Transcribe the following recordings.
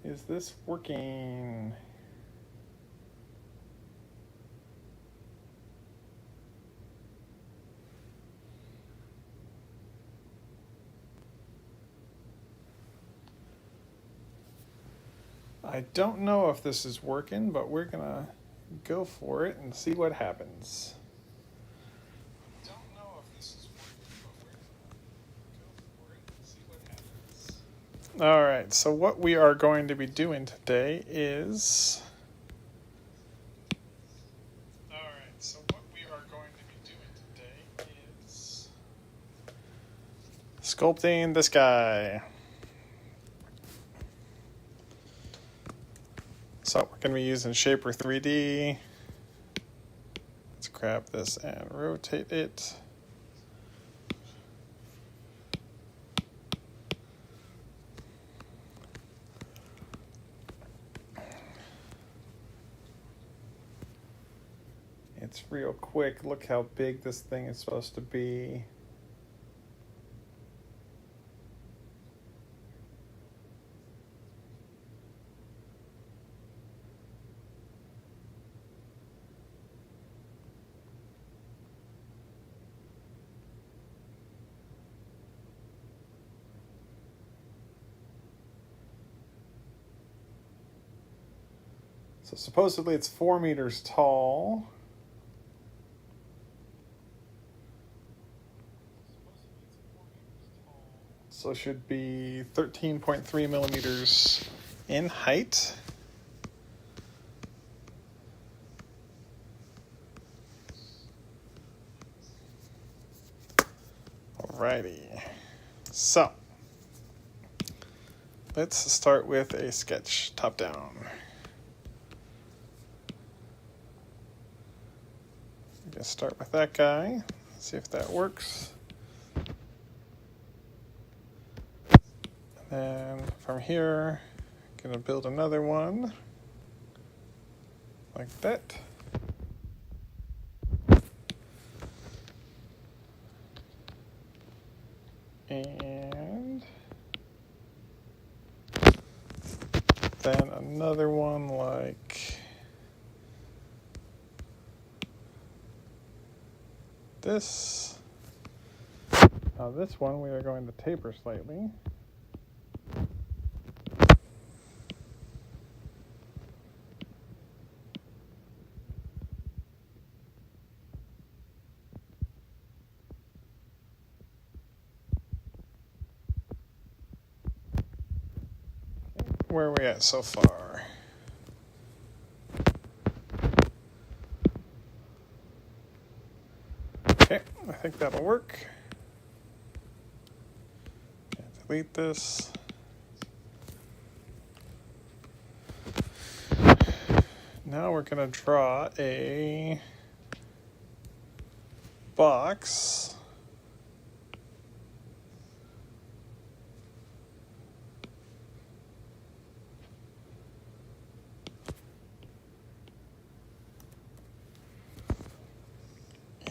Is this working? I don't know if this is working, but we're gonna go for it and see what happens. All right, so what we are going to be doing today is sculpting this guy. So we're going to be using Shaper 3D. Let's grab this and rotate it. It's real quick. Look how big this thing is supposed to be. So supposedly it's 4 meters tall. So it should be 13.3 millimeters in height. Alrighty. So let's start with a sketch top down. I'm gonna start with that guy, see if that works. And from here, I'm gonna build another one like that. And then another one like this. Now this one we are going to taper slightly. Where are we at so far? Okay, I think that'll work. Delete this. Now we're going to draw a box.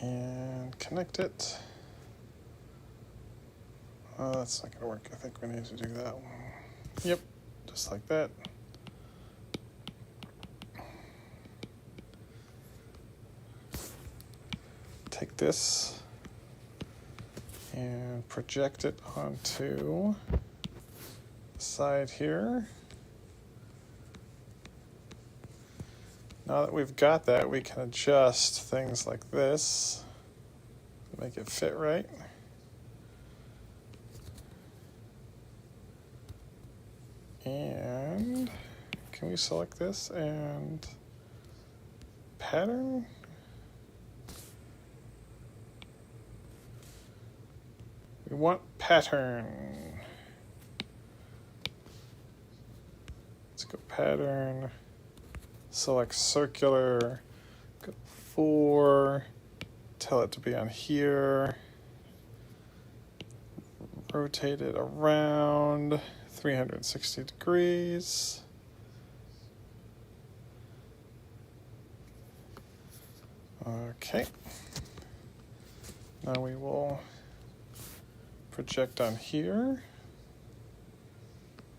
And connect it. Oh, that's not going to work. I think we need to do that one. Yep, just like that. Take this and project it onto the side here. Now that we've got that, we can adjust things like this to make it fit right. And can we select this and pattern? We want pattern. Let's go pattern. Select circular, go 4, tell it to be on here, rotate it around 360 degrees. Okay, now we will project on here.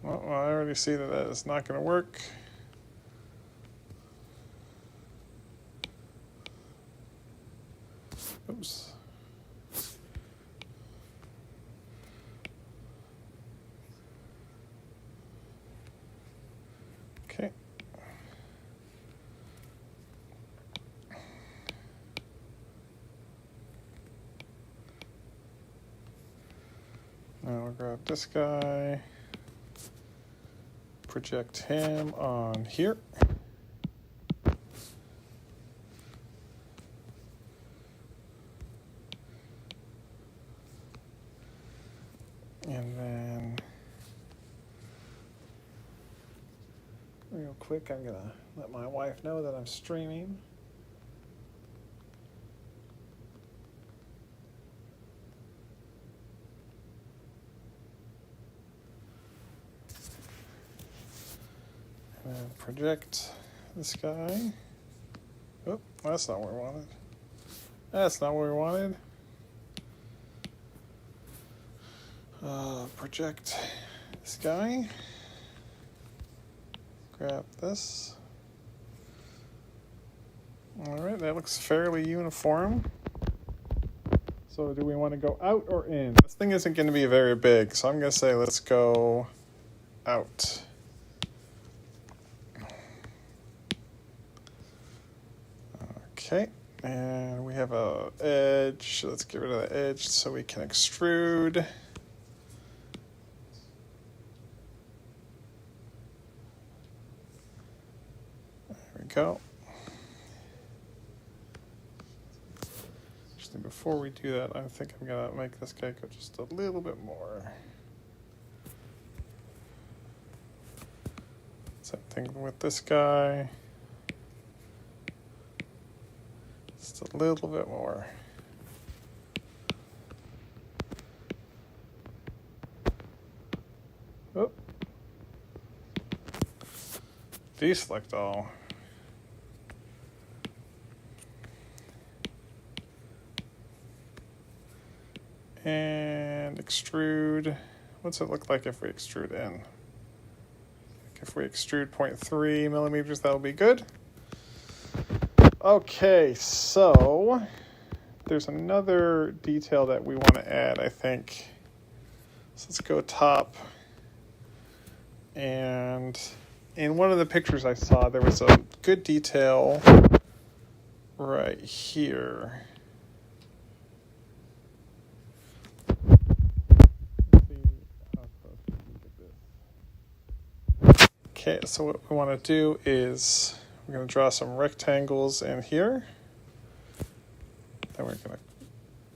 Well, I already see that that is not going to work. Oops. Okay. Now we'll grab this guy, project him on here. And then, real quick, I'm going to let my wife know that I'm streaming. And then project this guy. Oh, that's not what we wanted. That's not what we wanted. Project this guy. Grab this. Alright, that looks fairly uniform. So do we want to go out or in? This thing isn't going to be very big, so I'm going to say let's go out. Okay, and we have a edge. Let's get rid of the edge so we can extrude. There we go. Actually, before we do that, I think I'm going to make this guy go just a little bit more. Same thing with this guy. Just a little bit more. Oh. Deselect all. And extrude. What's it look like if we extrude in? If we extrude 0.3 millimeters, that'll be good. Okay, so there's another detail that we want to add, I think. So let's go top. And in one of the pictures I saw, there was a good detail right here. Let's see how close we can get this. Okay, so what we want to do is we're going to draw some rectangles in here. Then we're going to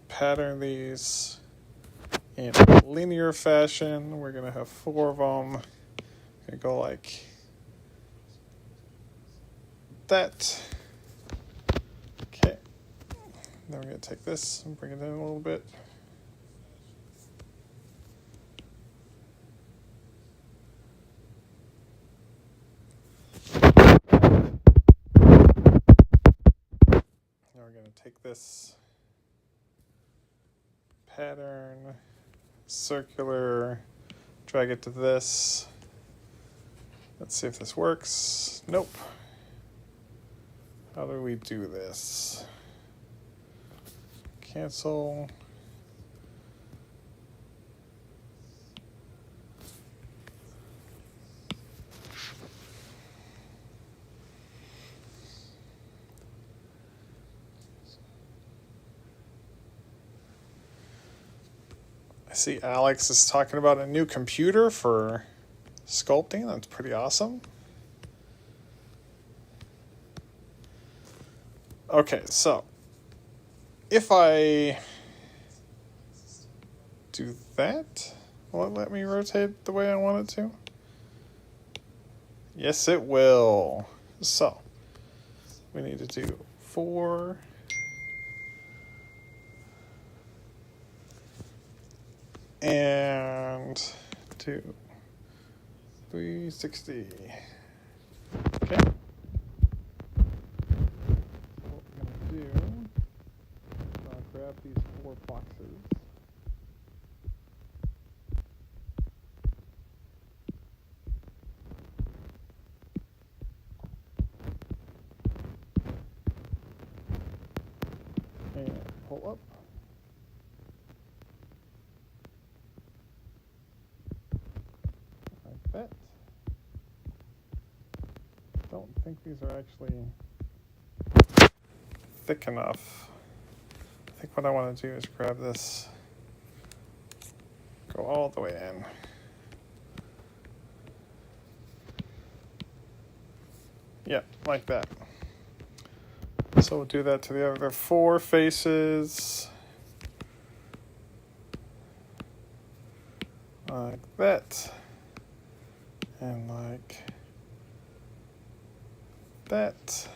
pattern these in a linear fashion. We're going to have 4 of them. Going to go like that. Okay. Then we're going to take this and bring it in a little bit. Now we're going to take this pattern, circular, drag it to this. Let's see if this works. Nope. How do we do this? Cancel. I see Alex is talking about a new computer for sculpting. That's pretty awesome. Okay, so if I do that, will it let me rotate the way I want it to? Yes, it will. So we need to do 4. And 2, 360. Okay. What we're going to do is I'll grab these 4 boxes. that. Don't think these are actually thick enough. I think what I want to do is grab this, go all the way in. Yeah, like that. So we'll do that to the other 4 faces. Like that. And like that.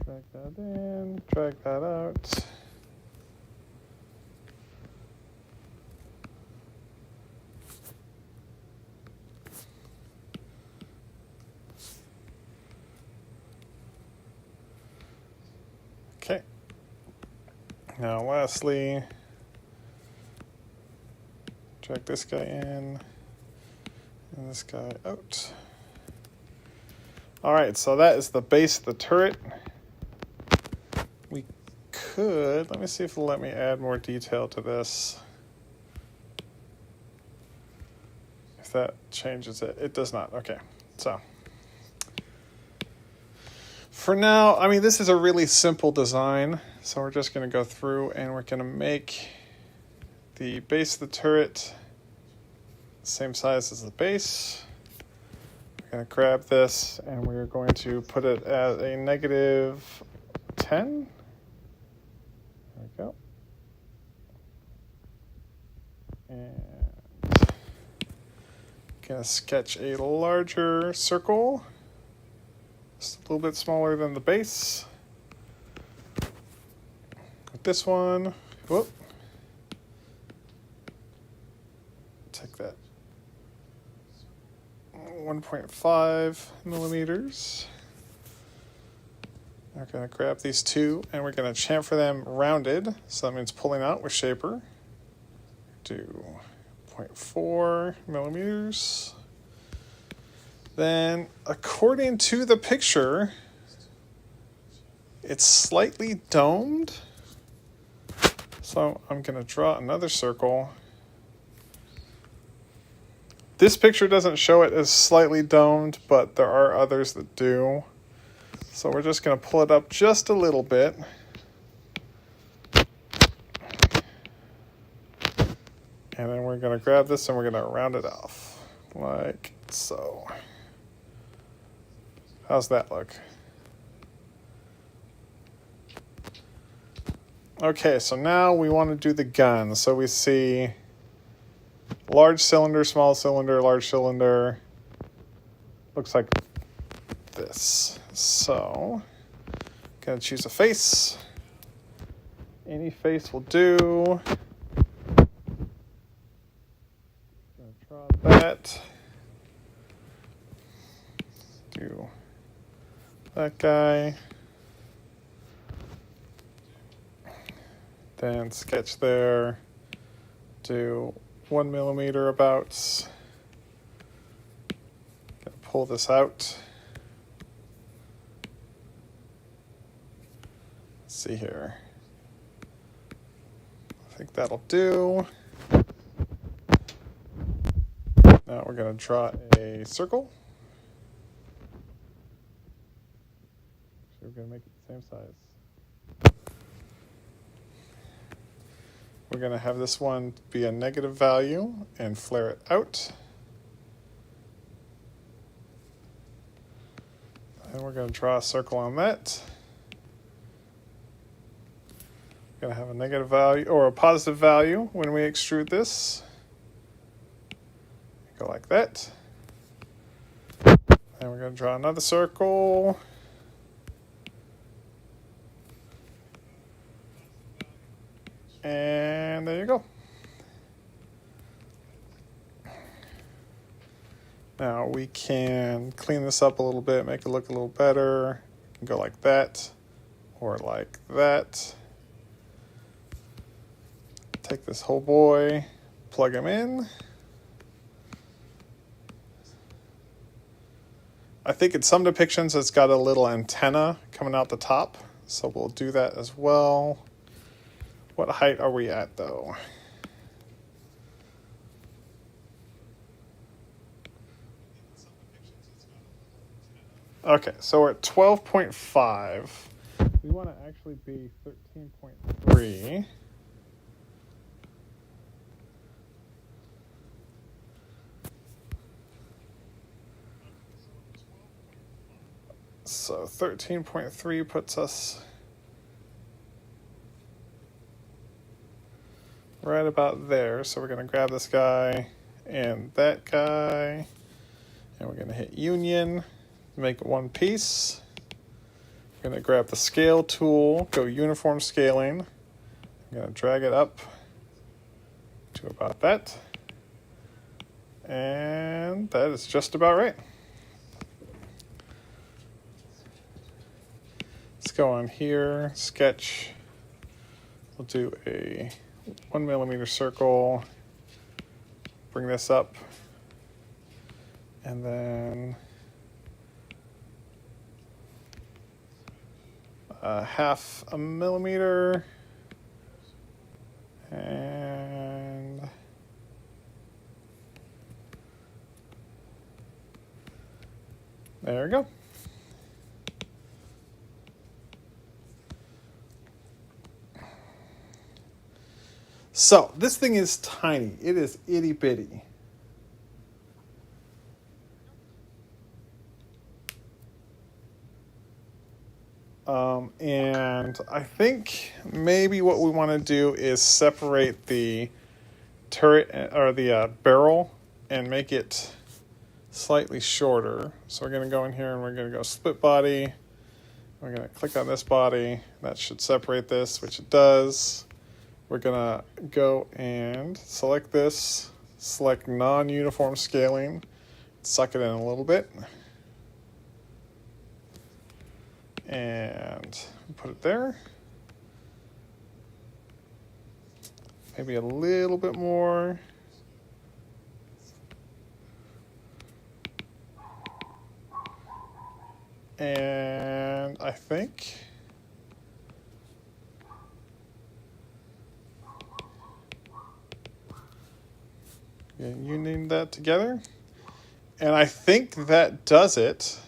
Drag that in, drag that out. Okay. Now lastly, drag this guy in and this guy out. All right, so that is the base of the turret. We could, let me see if it'll let me add more detail to this. If that changes it, it does not. Okay, so for now, I mean, this is a really simple design. So we're just going to go through and we're going to make the base of the turret same size as the base. We're going to grab this and we're going to put it at a -10. There we go. And going to sketch a larger circle. Just a little bit smaller than the base. With this one, whoop. Take that 1.5 millimeters. We're going to grab these 2 and we're going to chamfer them rounded. So that means pulling out with shaper. Do 0.4 millimeters. Then, according to the picture, it's slightly domed. So I'm going to draw another circle. This picture doesn't show it as slightly domed, but there are others that do. So we're just going to pull it up just a little bit. And then we're going to grab this and we're going to round it off, like so. How's that look? Okay, so now we want to do the gun. So we see large cylinder, small cylinder, large cylinder. Looks like this. So, gonna choose a face. Any face will do. Gonna draw that. Do that guy. Then sketch there. Do 1 millimeter about. Gonna pull this out. Let's see here. I think that'll do. Now we're gonna draw a circle. So we're gonna make it the same size. We're going to have this one be a negative value and flare it out. And we're going to draw a circle on that. We're going to have a negative value or a positive value when we extrude this. Go like that. And we're going to draw another circle. And there you go. Now we can clean this up a little bit, make it look a little better. We can go like that or like that. Take this whole boy, plug him in. I think in some depictions it's got a little antenna coming out the top. so we'll do that as well. What height are we at, though? Okay, so we're at 12.5. We want to actually be 13.3. So 13.3 puts us right about there. So we're going to grab this guy and that guy, and we're going to hit Union, make it one piece. We're going to grab the scale tool, go uniform scaling. I'm going to drag it up to about that. And that is just about right. Let's go on here, sketch. We'll do a 1 millimeter circle, bring this up, and then half a millimeter, and there we go. So this thing is tiny. It is itty bitty. And I think maybe what we want to do is separate the turret or the barrel and make it slightly shorter. So we're going to go in here and we're going to go split body. We're going to click on this body. That should separate this, which it does. We're going to go and select this, select non-uniform scaling, suck it in a little bit, and put it there. Maybe a little bit more. And I think union that together. And I think that does it.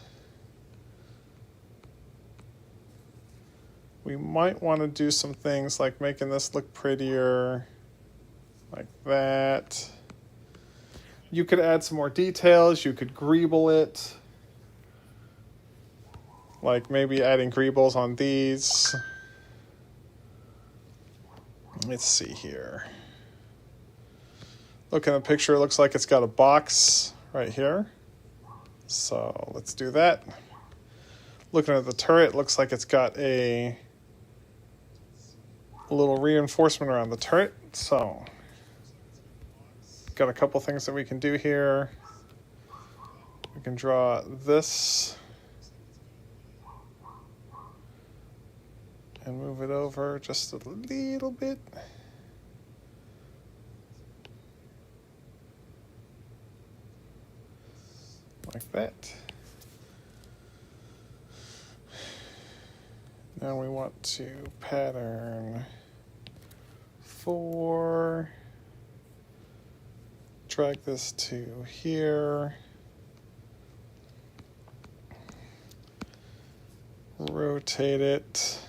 We might want to do some things like making this look prettier, like that. You could add some more details. You could greeble it. Like maybe adding greebles on these. Let's see here. Look at the picture, it looks like it's got a box right here. So let's do that. Looking at the turret, it looks like it's got a little reinforcement around the turret. So got a couple things that we can do here. We can draw this and move it over just a little bit. Like that. Now we want to pattern 4. Drag this to here. Rotate it.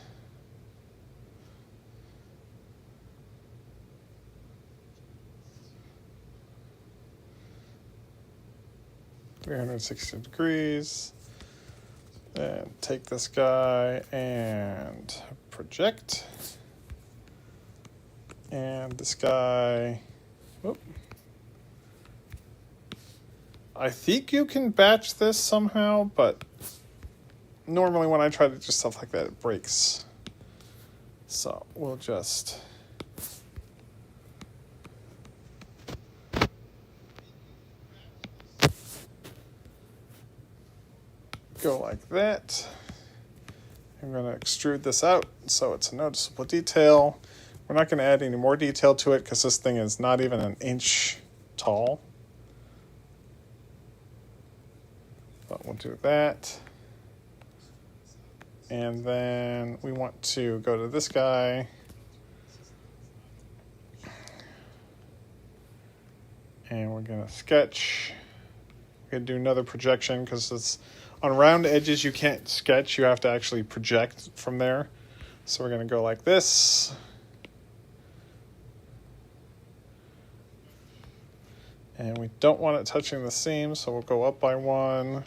(360°). And take this guy and project. And this guy, whoop. I think you can batch this somehow, but normally when I try to do stuff like that, it breaks. So we'll just go like that. I'm going to extrude this out so it's a noticeable detail. We're not going to add any more detail to it because this thing is not even an inch tall. But we'll do that. And then we want to go to this guy. And we're going to sketch. We're going to do another projection because it's on round edges you can't sketch. You have to actually project from there. So we're going to go like this. And we don't want it touching the seam, so we'll go up by 1.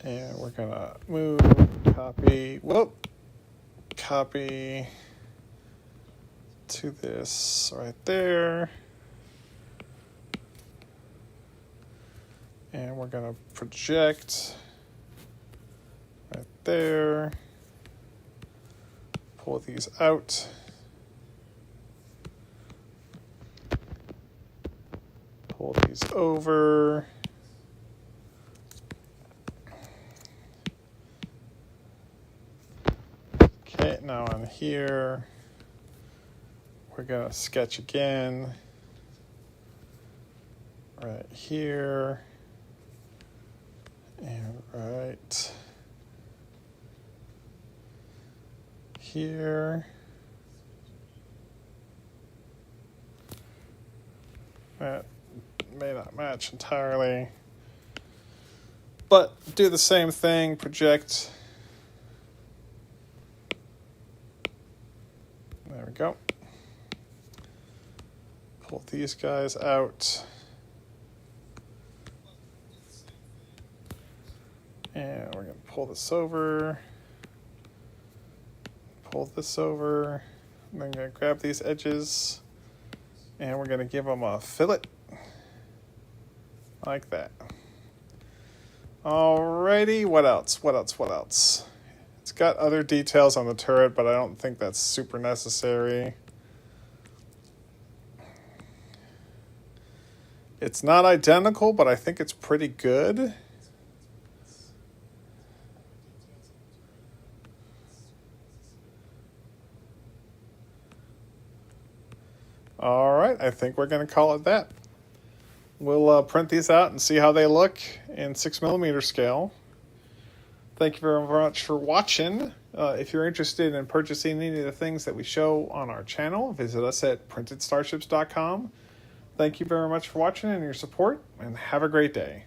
And we're going to move, copy to this right there. And we're going to project right there. Pull these out. Pull these over. Okay, now on here, we're going to sketch again. Right here. And right here. That may not match entirely. But do the same thing, project. There we go. Pull these guys out. And we're going to pull this over. Pull this over. And then going to grab these edges. And we're going to give them a fillet. Like that. Alrighty, what else? It's got other details on the turret, but I don't think that's super necessary. It's not identical, but I think it's pretty good. All right, I think we're going to call it that. We'll print these out and see how they look in 6mm scale. Thank you very much for watching. If you're interested in purchasing any of the things that we show on our channel, visit us at printedstarships.com. Thank you very much for watching and your support, and have a great day.